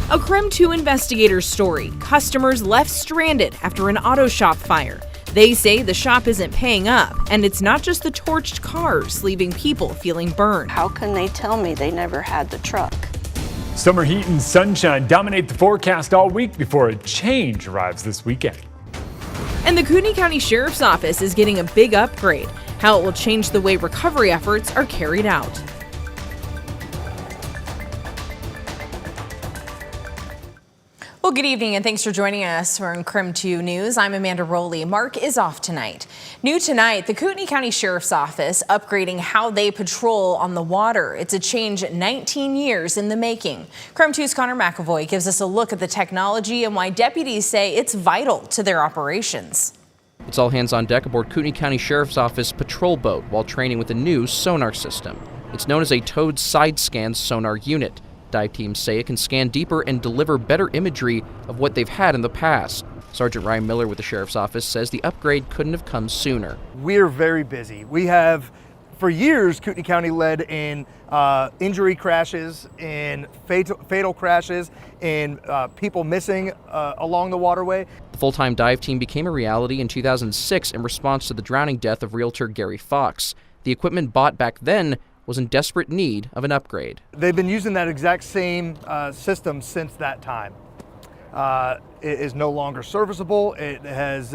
A KREM 2 investigator story. Customers left stranded after an auto shop fire. They say the shop isn't paying up, and it's not just the torched cars leaving people feeling burned. How can they tell me they never had the truck? Summer heat and sunshine dominate the forecast all week before a change arrives this weekend. And the Kootenai County Sheriff's Office is getting a big upgrade. How it will change the way recovery efforts are carried out. Well, good evening and thanks for joining us for KREM 2 News. I'm Amanda Rowley. Mark is off tonight. New tonight, the Kootenai County Sheriff's Office upgrading how they patrol on the water. It's a change 19 years in the making. KREM 2's Connor McAvoy gives us a look at the technology and why deputies say it's vital to their operations. It's all hands on deck aboard Kootenai County Sheriff's Office patrol boat while training with a new sonar system. It's known as a towed side scan sonar unit. Dive teams say it can scan deeper and deliver better imagery of what they've had in the past. Sergeant Ryan Miller with the Sheriff's Office says the upgrade couldn't have come sooner. We're very busy. We have, for years, Kootenai County led in injury crashes, in fatal crashes, in people missing along the waterway. The full-time dive team became a reality in 2006 in response to the drowning death of realtor Gary Fox. The equipment bought back then was in desperate need of an upgrade. They've been using that exact same system since that time. It is no longer serviceable. It has,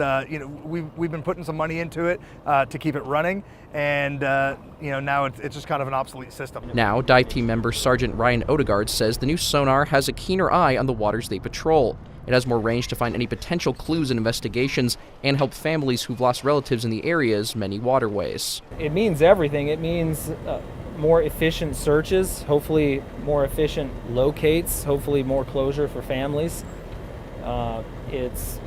we've been putting some money into it to keep it running, and now it's just kind of an obsolete system. Now, dive team member Sergeant Ryan Odegaard says the new sonar has a keener eye on the waters they patrol. It has more range to find any potential clues in investigations and help families who've lost relatives in the area's many waterways. It means everything. It means more efficient searches, hopefully more efficient locates, hopefully more closure for families. It's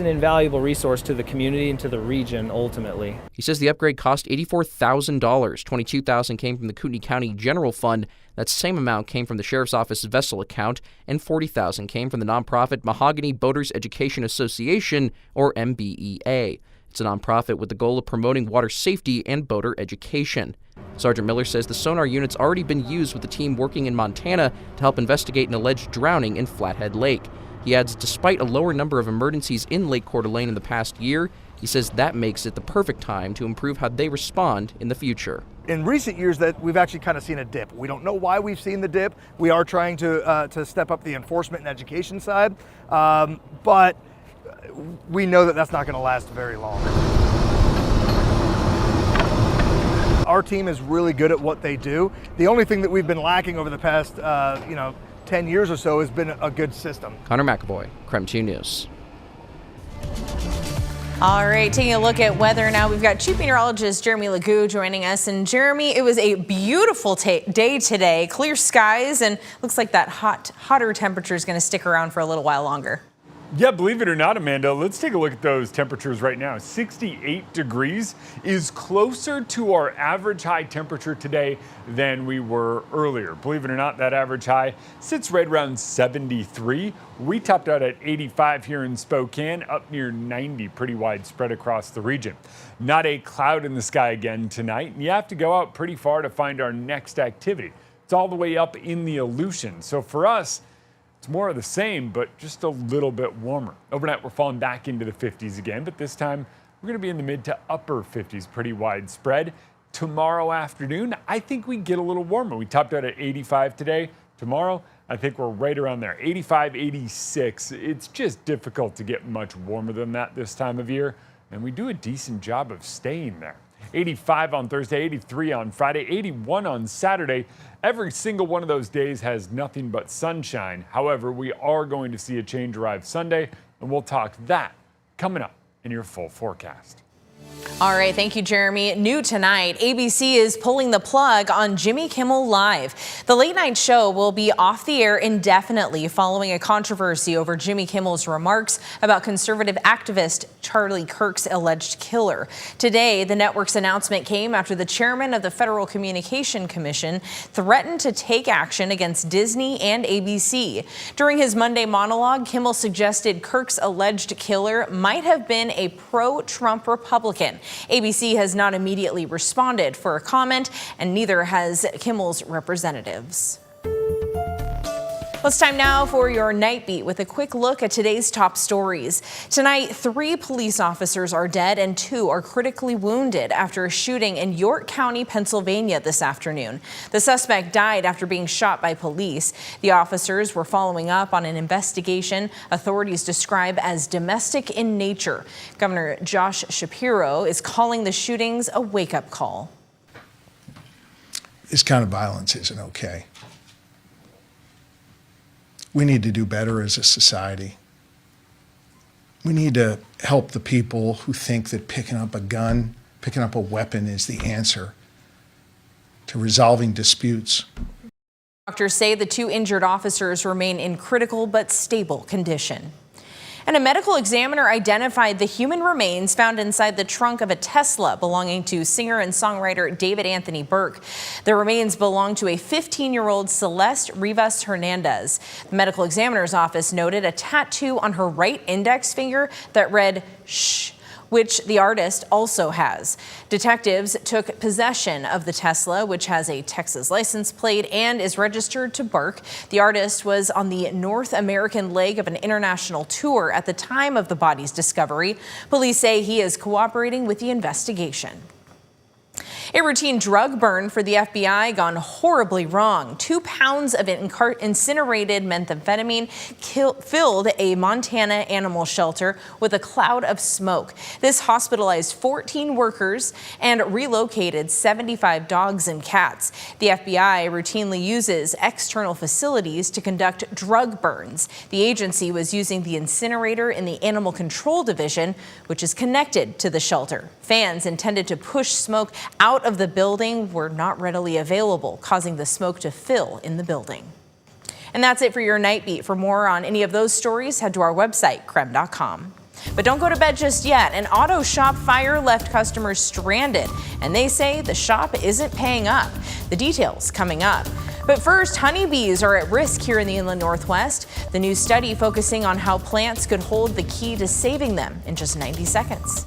an invaluable resource to the community and to the region ultimately. He says the upgrade cost $84,000. $22,000 came from the Kootenai County General Fund. That same amount came from the Sheriff's Office vessel account, and $40,000 came from the nonprofit Mahogany Boaters Education Association, or MBEA. It's a nonprofit with the goal of promoting water safety and boater education. Sergeant Miller says the sonar unit's already been used with the team working in Montana to help investigate an alleged drowning in Flathead Lake. He adds, despite a lower number of emergencies in Lake Coeur d'Alene in the past year, he says that makes it the perfect time to improve how they respond in the future. In recent years, that we've actually kind of seen a dip. We don't know why we've seen the dip. We are trying to step up the enforcement and education side, but we know that that's not going to last very long. Our team is really good at what they do. The only thing that we've been lacking over the past, 10 years or so has been a good system. Connor McAvoy, KREM 2 News. All right, taking a look at weather now. We've got Chief Meteorologist Jeremy Legoo joining us. And Jeremy, it was a beautiful day today. Clear skies, and looks like that hotter temperature is going to stick around for a little while longer. Yeah, believe it or not, Amanda, let's take a look at those temperatures right now. 68 degrees is closer to our average high temperature today than we were earlier. Believe it or not, that average high sits right around 73. We topped out at 85 here in Spokane, up near 90, pretty widespread across the region. Not a cloud in the sky again tonight, and you have to go out pretty far to find our next activity. It's all the way up in the Aleutians. So for us, it's more of the same, but just a little bit warmer. Overnight, we're falling back into the 50s again, but this time we're going to be in the mid to upper 50s, pretty widespread. Tomorrow afternoon, I think we get a little warmer. We topped out at 85 today. Tomorrow, I think we're right around there, 85, 86. It's just difficult to get much warmer than that this time of year, and we do a decent job of staying there. 85 on Thursday, 83 on Friday, 81 on Saturday. Every single one of those days has nothing but sunshine. However, we are going to see a change arrive Sunday, and we'll talk that coming up in your full forecast. All right, thank you, Jeremy. New tonight, ABC is pulling the plug on Jimmy Kimmel Live. The late night show will be off the air indefinitely following a controversy over Jimmy Kimmel's remarks about conservative activist Charlie Kirk's alleged killer. Today, the network's announcement came after the chairman of the Federal Communication Commission threatened to take action against Disney and ABC. During his Monday monologue, Kimmel suggested Kirk's alleged killer might have been a pro-Trump Republican. ABC has not immediately responded for a comment, and neither has Kimmel's representatives. Well, it's time now for your Night Beat with a quick look at today's top stories. Tonight, 3 police officers are dead and 2 are critically wounded after a shooting in York County, Pennsylvania this afternoon. The suspect died after being shot by police. The officers were following up on an investigation authorities describe as domestic in nature. Governor Josh Shapiro is calling the shootings a wake-up call. This kind of violence isn't okay. We need to do better as a society. We need to help the people who think that picking up a gun, picking up a weapon is the answer to resolving disputes. Doctors say the 2 injured officers remain in critical but stable condition. And a medical examiner identified the human remains found inside the trunk of a Tesla belonging to singer and songwriter David Anthony Burke. The remains belong to a 15-year-old Celeste Rivas Hernandez. The medical examiner's office noted a tattoo on her right index finger that read, "Shh," which the artist also has. Detectives took possession of the Tesla, which has a Texas license plate and is registered to Burke. The artist was on the North American leg of an international tour at the time of the body's discovery. Police say he is cooperating with the investigation. A routine drug burn for the FBI gone horribly wrong. 2 pounds of incinerated methamphetamine filled a Montana animal shelter with a cloud of smoke. This hospitalized 14 workers and relocated 75 dogs and cats. The FBI routinely uses external facilities to conduct drug burns. The agency was using the incinerator in the Animal Control Division, which is connected to the shelter. Fans intended to push smoke out of the building were not readily available, causing the smoke to fill in the building. And that's it for your Night Beat. For more on any of those stories, head to our website, KREM.com. But don't go to bed just yet. An auto shop fire left customers stranded, and they say the shop isn't paying up. The details coming up. But first, honeybees are at risk here in the inland Northwest. The new study focusing on how plants could hold the key to saving them in just 90 seconds.